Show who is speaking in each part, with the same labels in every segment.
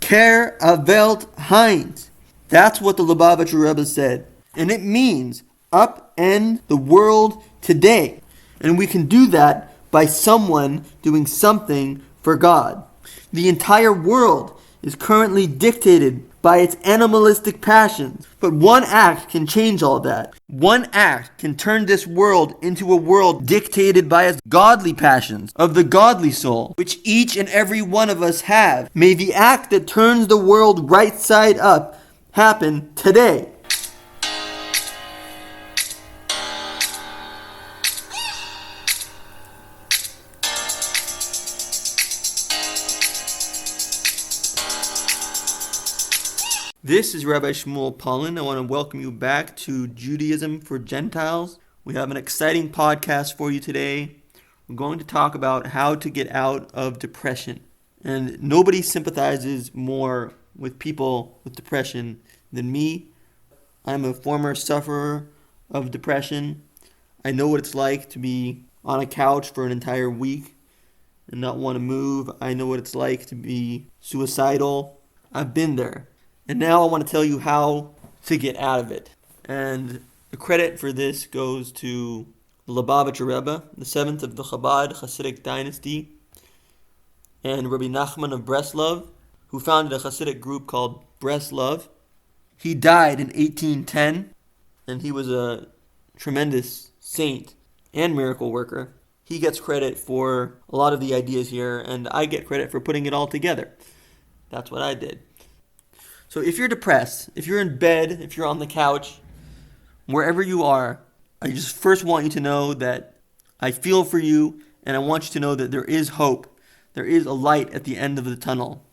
Speaker 1: Kehr Welt Heinz. That's what the Lubavitcher Rebbe said. And it means upend the world today. And we can do that by someone doing something for God. The entire world is currently dictated by its animalistic passions. But one act can change all that. One act can turn this world into a world dictated by its godly passions of the godly soul, which each and every one of us have. May the act that turns the world right side up happen today. This is Rabbi Shmuel Polin. I want to welcome you back to Judaism for Gentiles. We have an exciting podcast for you today. We're going to talk about how to get out of depression. And nobody sympathizes more with people with depression than me. I'm a former sufferer of depression. I know what it's like to be on a couch for an entire week and not want to move. I know what it's like to be suicidal. I've been there. And now I want to tell you how to get out of it. And the credit for this goes to the Lubavitcher Rebbe, the seventh of the Chabad Hasidic dynasty, and Rabbi Nachman of Breslov, who founded a Hasidic group called Breslov. He died in 1810, and he was a tremendous saint and miracle worker. He gets credit for a lot of the ideas here, and I get credit for putting it all together. That's what I did. So if you're depressed, if you're in bed, if you're on the couch, wherever you are, I just first want you to know that I feel for you, and I want you to know that there is hope. There is a light at the end of the tunnel.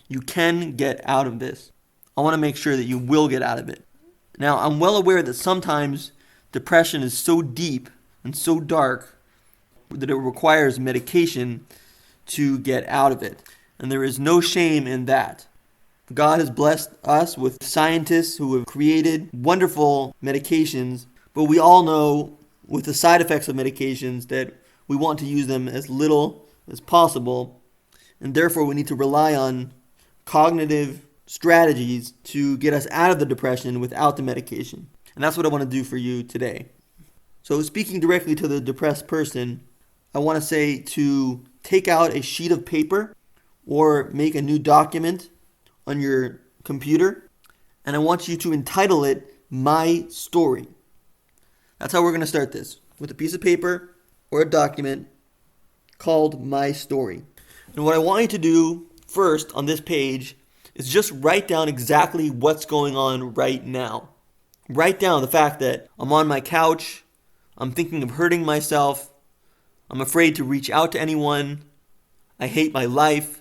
Speaker 1: You can get out of this. I want to make sure that you will get out of it. Now, I'm well aware that sometimes depression is so deep and so dark that it requires medication to get out of it. And there is no shame in that. God has blessed us with scientists who have created wonderful medications, but we all know with the side effects of medications that we want to use them as little as possible, and therefore we need to rely on cognitive strategies to get us out of the depression without the medication. And that's what I want to do for you today. So speaking directly to the depressed person, I want to say to take out a sheet of paper or make a new document on your computer, and I want you to entitle it My Story. That's how we're going to start this, with a piece of paper or a document called My Story. And what I want you to do first on this page is just write down exactly what's going on right now. Write down the fact that I'm on my couch, I'm thinking of hurting myself, I'm afraid to reach out to anyone, I hate my life,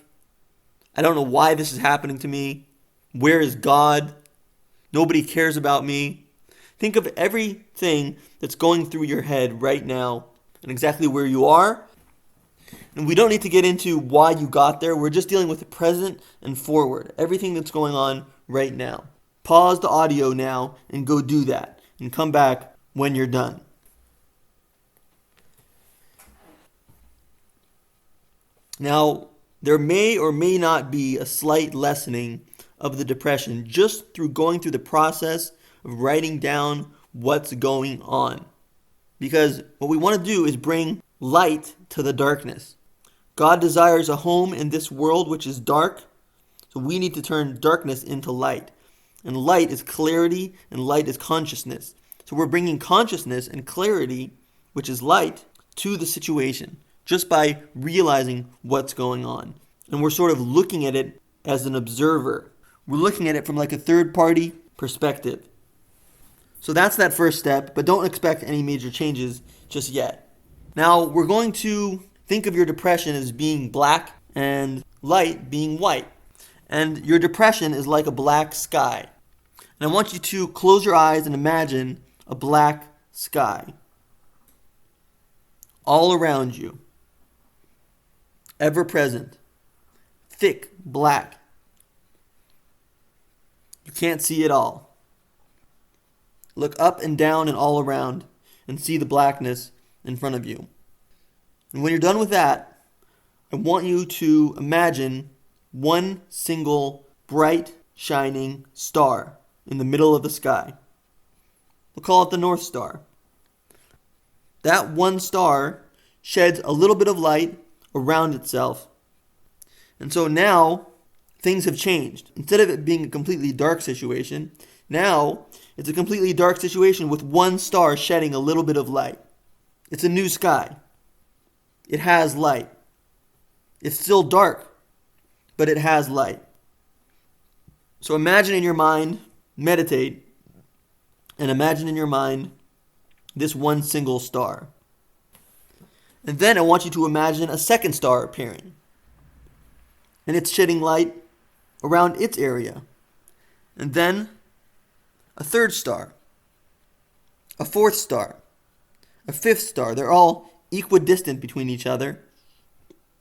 Speaker 1: I don't know why this is happening to me. Where is God? Nobody cares about me. Think of everything that's going through your head right now and exactly where you are. And we don't need to get into why you got there. We're just dealing with the present and forward. Everything that's going on right now. Pause the audio now and go do that. And come back when you're done. Now, there may or may not be a slight lessening of the depression just through going through the process of writing down what's going on. Because what we want to do is bring light to the darkness. God desires a home in this world which is dark, so we need to turn darkness into light. And light is clarity, and light is consciousness. So we're bringing consciousness and clarity, which is light, to the situation, just by realizing what's going on. And we're sort of looking at it as an observer. We're looking at it from like a third-party perspective. So that's that first step, but don't expect any major changes just yet. Now, we're going to think of your depression as being black and light being white. And your depression is like a black sky. And I want you to close your eyes and imagine a black sky all around you, ever present, thick black. You can't see it all. Look up and down and all around and see the blackness in front of you. And when you're done with that, I want you to imagine one single bright, shining star in the middle of the sky. We'll call it the North Star. That one star sheds a little bit of light around itself. And so now things have changed. Instead of it being a completely dark situation, now it's a completely dark situation with one star shedding a little bit of light. It's a new sky. It has light. It's still dark, but it has light. So imagine in your mind, meditate, and imagine in your mind this one single star. And then I want you to imagine a second star appearing. And it's shedding light around its area. And then a third star, a fourth star, a fifth star. They're all equidistant between each other.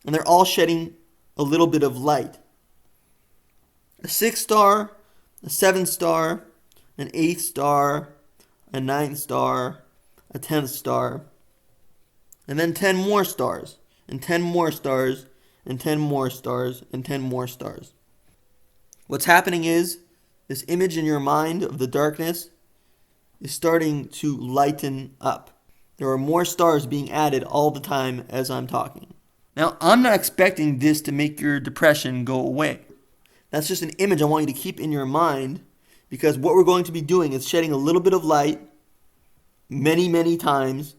Speaker 1: And they're all shedding a little bit of light. A sixth star, a seventh star, an eighth star, a ninth star, a 10th star, and then 10 more stars, and 10 more stars, and 10 more stars, and 10 more stars. What's happening is, this image in your mind of the darkness is starting to lighten up. There are more stars being added all the time as I'm talking. Now, I'm not expecting this to make your depression go away. That's just an image I want you to keep in your mind, because what we're going to be doing is shedding a little bit of light many, many times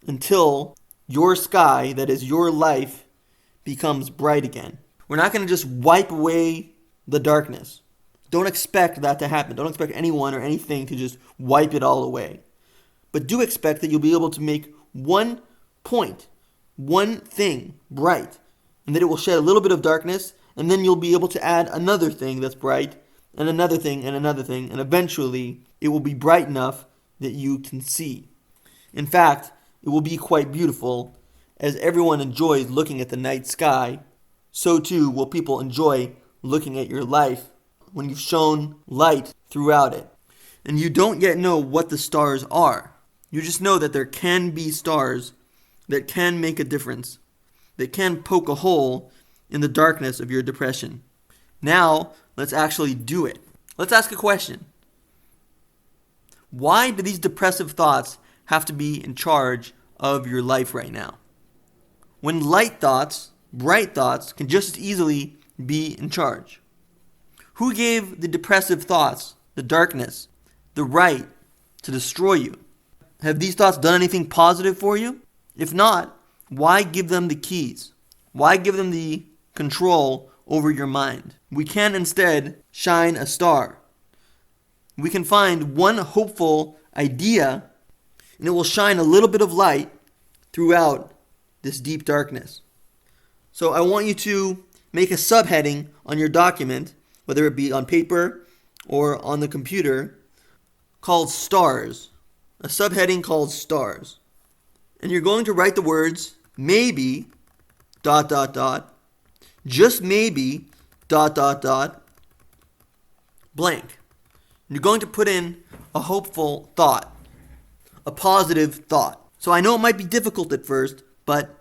Speaker 1: until your sky, that is your life, becomes bright again. We're not going to just wipe away the darkness. Don't expect that to happen. Don't expect anyone or anything to just wipe it all away. But do expect that you'll be able to make one point, one thing bright, and that it will shed a little bit of darkness, and then you'll be able to add another thing that's bright, and another thing, and another thing, and eventually it will be bright enough that you can see. In fact, it will be quite beautiful. As everyone enjoys looking at the night sky, so too will people enjoy looking at your life when you've shown light throughout it. And you don't yet know what the stars are. You just know that there can be stars that can make a difference, that can poke a hole in the darkness of your depression. Now, let's actually do it. Let's ask a question. Why do these depressive thoughts have to be in charge of your life right now? When light thoughts, bright thoughts, can just as easily be in charge. Who gave the depressive thoughts, the darkness, the right to destroy you? Have these thoughts done anything positive for you? If not, why give them the keys? Why give them the control over your mind? We can instead shine a star. We can find one hopeful idea, and it will shine a little bit of light throughout this deep darkness. So I want you to make a subheading on your document, whether it be on paper or on the computer, called stars. A subheading called stars. And you're going to write the words, maybe, ... just maybe, ... blank. You're going to put in a hopeful thought, a positive thought. So I know it might be difficult at first, but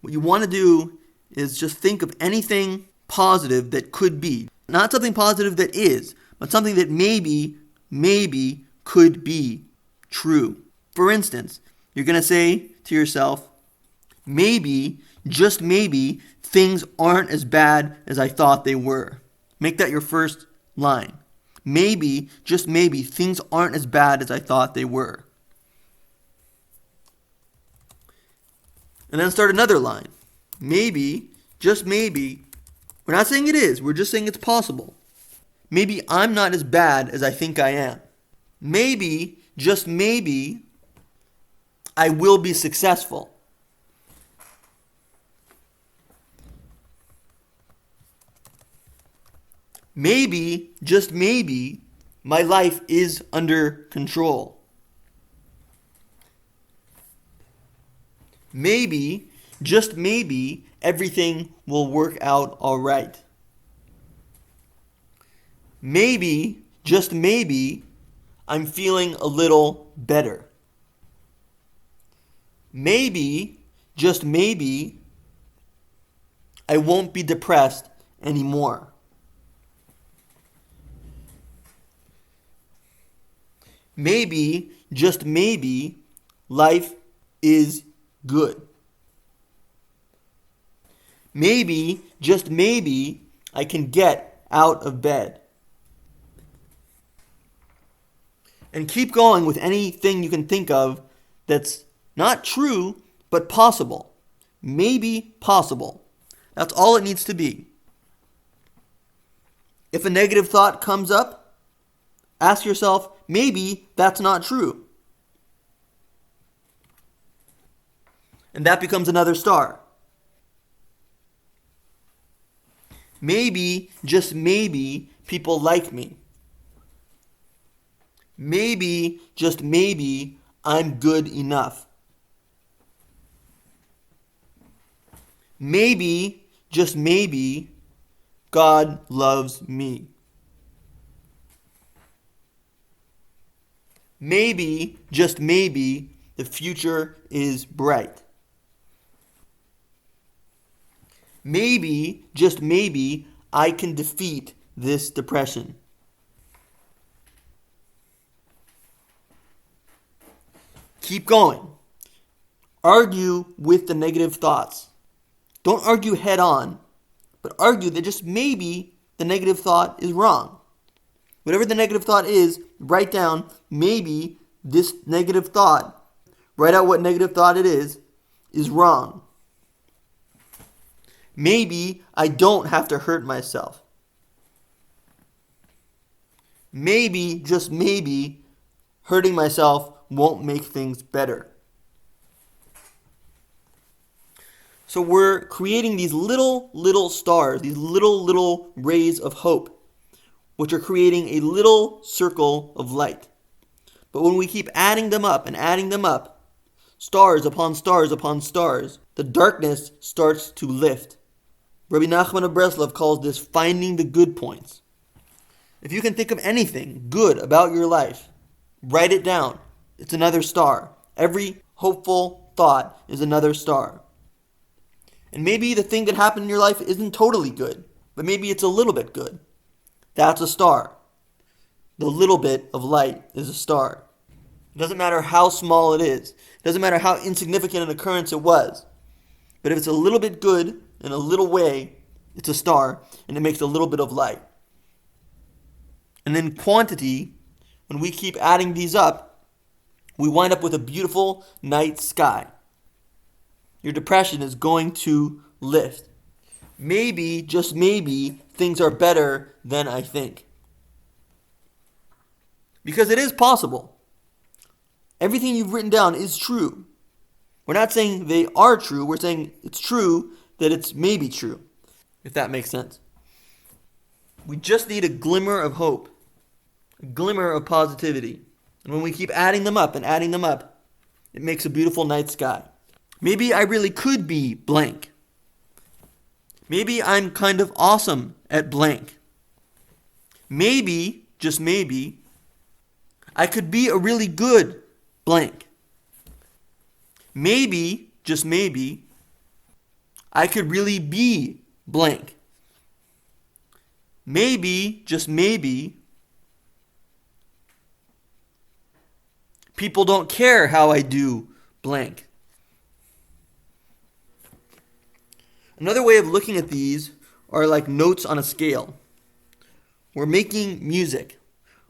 Speaker 1: what you want to do is just think of anything positive that could be. Not something positive that is, but something that maybe could be true. For instance, you're going to say to yourself, maybe, just maybe, things aren't as bad as I thought they were. Make that your first line. Maybe, just maybe, things aren't as bad as I thought they were. And then start another line. Maybe, just maybe, we're not saying it is, we're just saying it's possible. Maybe I'm not as bad as I think I am. Maybe, just maybe, I will be successful. Maybe, just maybe, my life is under control. Maybe, just maybe, everything will work out all right. Maybe, just maybe, I'm feeling a little better. Maybe, just maybe, I won't be depressed anymore. Maybe, just maybe, life is good. Maybe, just maybe, I can get out of bed. And keep going with anything you can think of that's not true, but possible. Maybe possible. That's all it needs to be. If a negative thought comes up, ask yourself, maybe that's not true. And that becomes another star. Maybe, just maybe, people like me. Maybe, just maybe, I'm good enough. Maybe, just maybe, God loves me. Maybe, just maybe, the future is bright. Maybe, just maybe, I can defeat this depression. Keep going. Argue with the negative thoughts. Don't argue head on, but argue that just maybe the negative thought is wrong. Whatever the negative thought is, write down maybe this negative thought, write out what negative thought it is wrong. Maybe I don't have to hurt myself. Maybe, just maybe, hurting myself won't make things better. So we're creating these little stars, these little rays of hope, which are creating a little circle of light. But when we keep adding them up and adding them up, stars upon stars upon stars, the darkness starts to lift. Rabbi Nachman of Breslov calls this finding the good points. If you can think of anything good about your life, write it down. It's another star. Every hopeful thought is another star. And maybe the thing that happened in your life isn't totally good, but maybe it's a little bit good. That's a star. The little bit of light is a star. It doesn't matter how small it is. It doesn't matter how insignificant an occurrence it was. But if it's a little bit good in a little way, it's a star, and it makes a little bit of light. And in quantity, when we keep adding these up, we wind up with a beautiful night sky. Your depression is going to lift. Maybe, just maybe, things are better than I think. Because it is possible. Everything you've written down is true. We're not saying they are true. We're saying it's true that it's maybe true, if that makes sense. We just need a glimmer of hope, a glimmer of positivity. And when we keep adding them up and adding them up, it makes a beautiful night sky. Maybe I really could be blank. Maybe I'm kind of awesome at blank. Maybe, just maybe, I could be a really good blank. Maybe, just maybe, I could really be blank. Maybe, just maybe, people don't care how I do blank. Another way of looking at these are like notes on a scale. We're making music.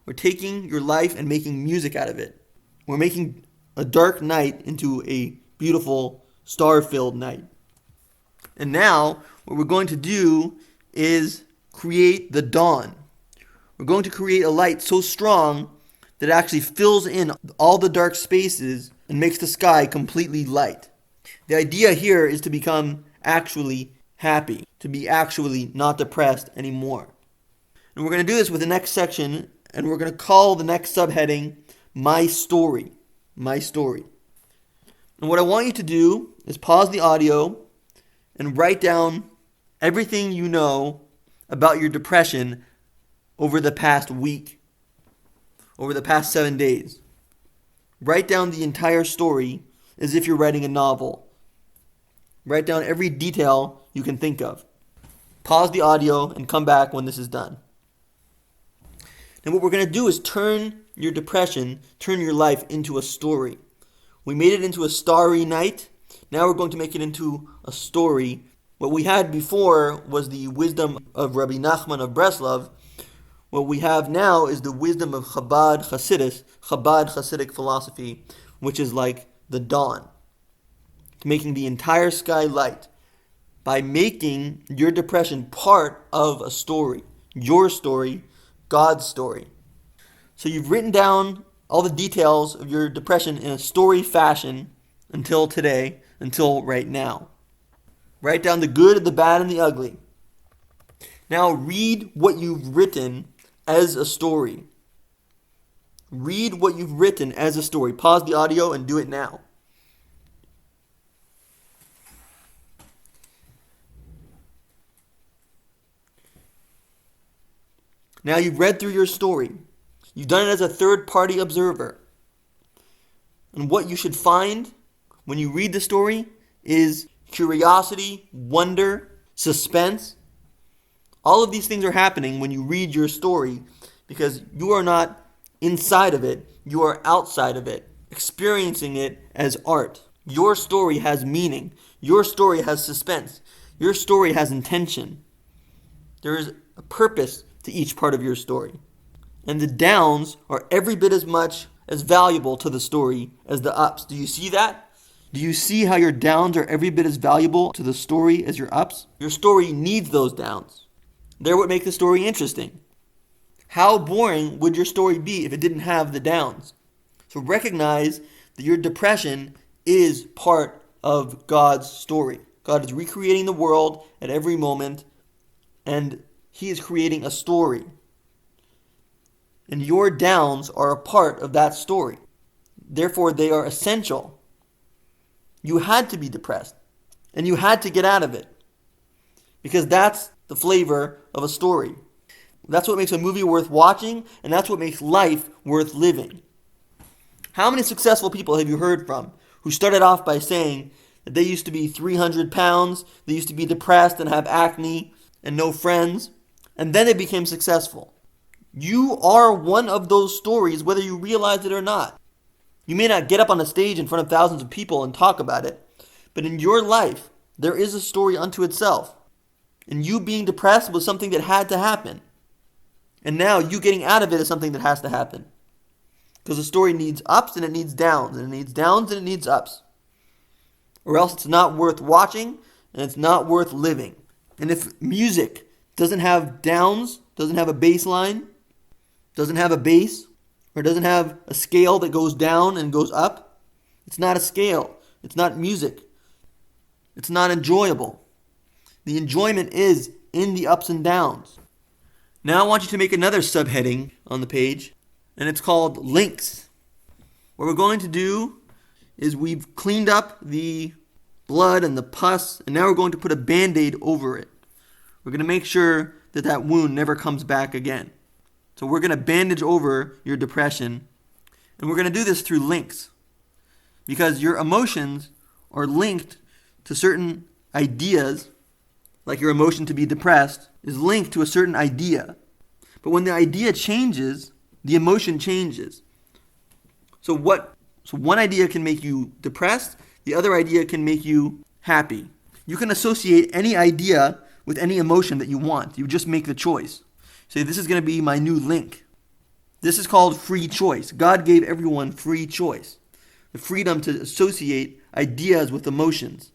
Speaker 1: We're taking your life and making music out of it. We're making a dark night into a beautiful star-filled night. And now what we're going to do is create the dawn. We're going to create a light so strong that it actually fills in all the dark spaces and makes the sky completely light. The idea here is to become actually happy, to be actually not depressed anymore. And we're going to do this with the next section, and we're going to call the next subheading, My Story. My Story. And what I want you to do is pause the audio and write down everything you know about your depression over the past week, over the past 7 days. Write down the entire story as if you're writing a novel. Write down every detail you can think of. Pause the audio and come back when this is done. And what we're going to do is turn your depression, turn your life into a story. We made it into a starry night. Now we're going to make it into a story. What we had before was the wisdom of Rabbi Nachman of Breslov. What we have now is the wisdom of Chabad Hasidic philosophy, which is like the dawn. Making the entire sky light by making your depression part of a story. Your story, God's story. So you've written down all the details of your depression in a story fashion until today, until right now. Write down the good, the bad, and the ugly. Now read what you've written as a story. Read what you've written as a story. Pause the audio and do it now. Now you've read through your story. You've done it as a third-party observer. And what you should find when you read the story is curiosity, wonder, suspense. All of these things are happening when you read your story because you are not inside of it, you are outside of it, experiencing it as art. Your story has meaning. Your story has suspense. Your story has intention. There is a purpose to each part of your story. And the downs are every bit as much as valuable to the story as the ups. Do you see that? Do you see how your downs are every bit as valuable to the story as your ups? Your story needs those downs. They're what make the story interesting. How boring would your story be if it didn't have the downs? So recognize that your depression is part of God's story. God is recreating the world at every moment, and He is creating a story. And your downs are a part of that story. Therefore, they are essential. You had to be depressed, and you had to get out of it. Because that's the flavor of a story. That's what makes a movie worth watching, and that's what makes life worth living. How many successful people have you heard from who started off by saying that they used to be 300 pounds, they used to be depressed and have acne and no friends, and then they became successful? You are one of those stories, whether you realize it or not. You may not get up on a stage in front of thousands of people and talk about it, but in your life, there is a story unto itself. And you being depressed was something that had to happen. And now you getting out of it is something that has to happen. Because a story needs ups and it needs downs, and it needs downs and it needs ups. Or else it's not worth watching and it's not worth living. And if music doesn't have downs, doesn't have a bass line, doesn't have a bass, or doesn't have a scale that goes down and goes up, it's not a scale. It's not music. It's not enjoyable. The enjoyment is in the ups and downs. Now I want you to make another subheading on the page, and it's called links. What we're going to do is we've cleaned up the blood and the pus, and now we're going to put a Band-Aid over it. We're going to make sure that that wound never comes back again. So we're going to bandage over your depression, and we're going to do this through links. Because your emotions are linked to certain ideas, like your emotion to be depressed is linked to a certain idea. But when the idea changes, the emotion changes. So one idea can make you depressed, the other idea can make you happy. You can associate any idea with any emotion that you want. You just make the choice. Say, this is going to be my new link. This is called free choice. God gave everyone free choice. The freedom to associate ideas with emotions.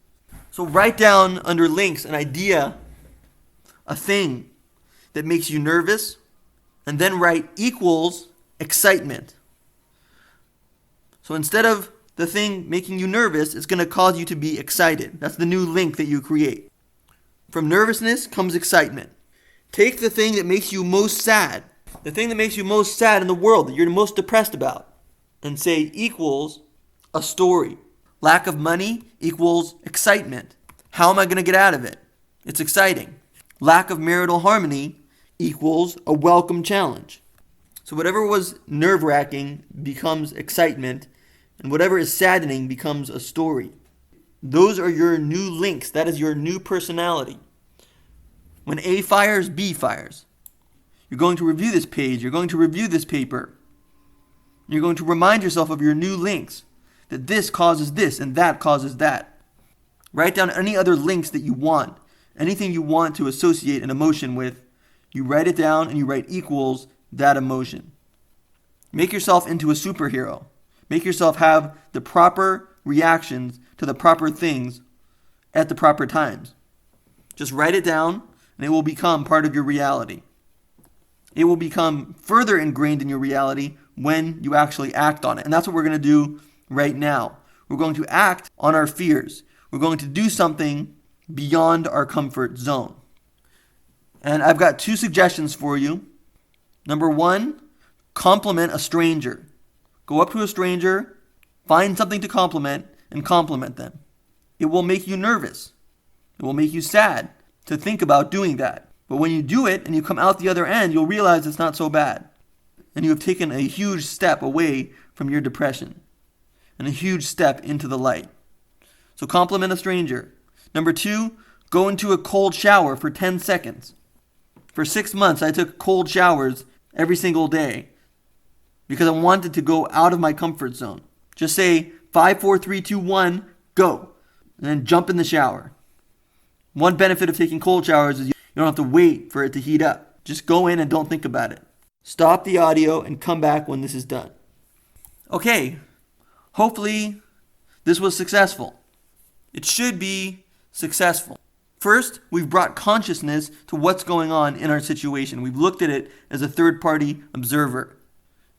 Speaker 1: So write down under links an idea, a thing that makes you nervous, and then write equals excitement. So instead of the thing making you nervous, it's going to cause you to be excited. That's the new link that you create. From nervousness comes excitement. Take the thing that makes you most sad, the thing that makes you most sad in the world, that you're most depressed about, and say equals a story. Lack of money equals excitement. How am I going to get out of it? It's exciting. Lack of marital harmony equals a welcome challenge. So whatever was nerve-wracking becomes excitement, and whatever is saddening becomes a story. Those are your new links. That is your new personality. When A fires, B fires. You're going to review this page. You're going to review this paper. You're going to remind yourself of your new links, that this causes this and that causes that. Write down any other links that you want, anything you want to associate an emotion with. You write it down and you write equals that emotion. Make yourself into a superhero. Make yourself have the proper reactions to the proper things at the proper times. Just write it down and it will become part of your reality. It will become further ingrained in your reality when you actually act on it. And that's what we're going to do right now. We're going to act on our fears. We're going to do something beyond our comfort zone. And I've got 2 suggestions for you. Number 1, compliment a stranger. Go up to a stranger, find something to compliment, and compliment them. It will make you nervous. It will make you sad to think about doing that. But when you do it and you come out the other end, you'll realize it's not so bad. And you have taken a huge step away from your depression and a huge step into the light. So compliment a stranger. Number 2, go into a cold shower for 10 seconds. For 6 months, I took cold showers every single day because I wanted to go out of my comfort zone. Just say 5, 4, 3, 2, 1, go. And then jump in the shower. One benefit of taking cold showers is you don't have to wait for it to heat up. Just go in and don't think about it. Stop the audio and come back when this is done. Okay, hopefully this was successful. It should be successful. First, we've brought consciousness to what's going on in our situation. We've looked at it as a third-party observer.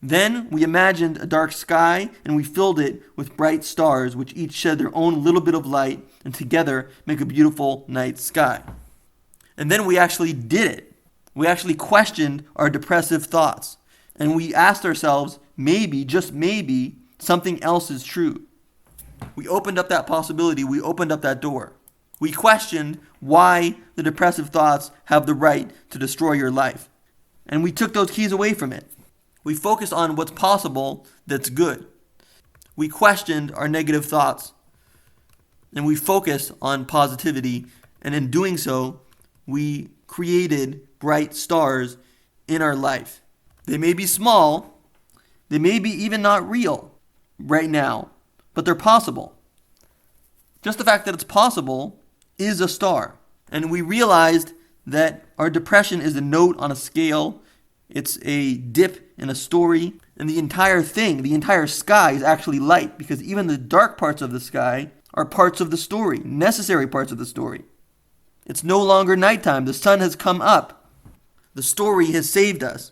Speaker 1: Then we imagined a dark sky and we filled it with bright stars which each shed their own little bit of light and together make a beautiful night sky. And then we actually did it. We actually questioned our depressive thoughts. And we asked ourselves, maybe, just maybe, something else is true. We opened up that possibility. We opened up that door. We questioned why the depressive thoughts have the right to destroy your life. And we took those keys away from it. We focused on what's possible that's good. We questioned our negative thoughts. And we focused on positivity. And in doing so, we created bright stars in our life. They may be small. They may be even not real right now. But they're possible. Just the fact that it's possible is a star. And we realized that our depression is a note on a scale. It's a dip in a story. And the entire thing, the entire sky is actually light because even the dark parts of the sky are parts of the story, necessary parts of the story. It's no longer nighttime. The sun has come up. The story has saved us.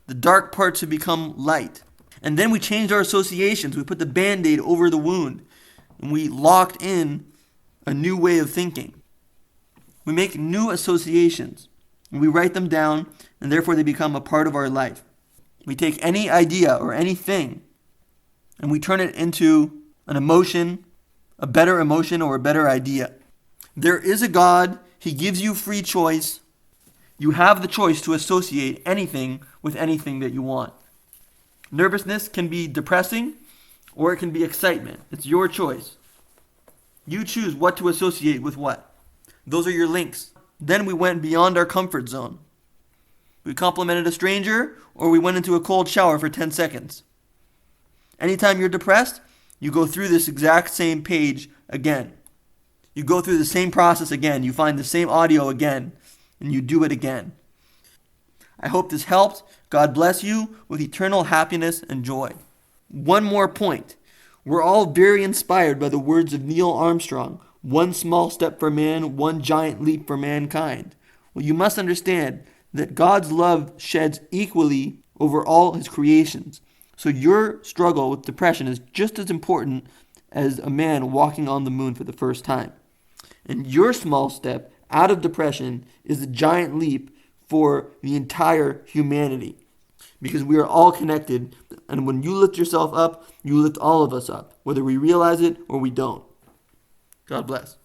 Speaker 1: The dark parts have become light. And then we changed our associations. We put the Band-Aid over the wound. And we locked in a new way of thinking. We make new associations. And we write them down, and therefore they become a part of our life. We take any idea or anything, and we turn it into an emotion, a better emotion, or a better idea. There is a God. He gives you free choice. You have the choice to associate anything with anything that you want. Nervousness can be depressing or it can be excitement. It's your choice. You choose what to associate with what. Those are your links. Then we went beyond our comfort zone. We complimented a stranger or we went into a cold shower for 10 seconds. Anytime you're depressed, you go through this exact same page again. You go through the same process again. You find the same audio again and you do it again. I hope this helped. God bless you with eternal happiness and joy. One more point. We're all very inspired by the words of Neil Armstrong. One small step for man, one giant leap for mankind. Well, you must understand that God's love sheds equally over all his creations. So your struggle with depression is just as important as a man walking on the moon for the first time. And your small step out of depression is a giant leap for the entire humanity. Because we are all connected, and when you lift yourself up, you lift all of us up, whether we realize it or we don't. God bless.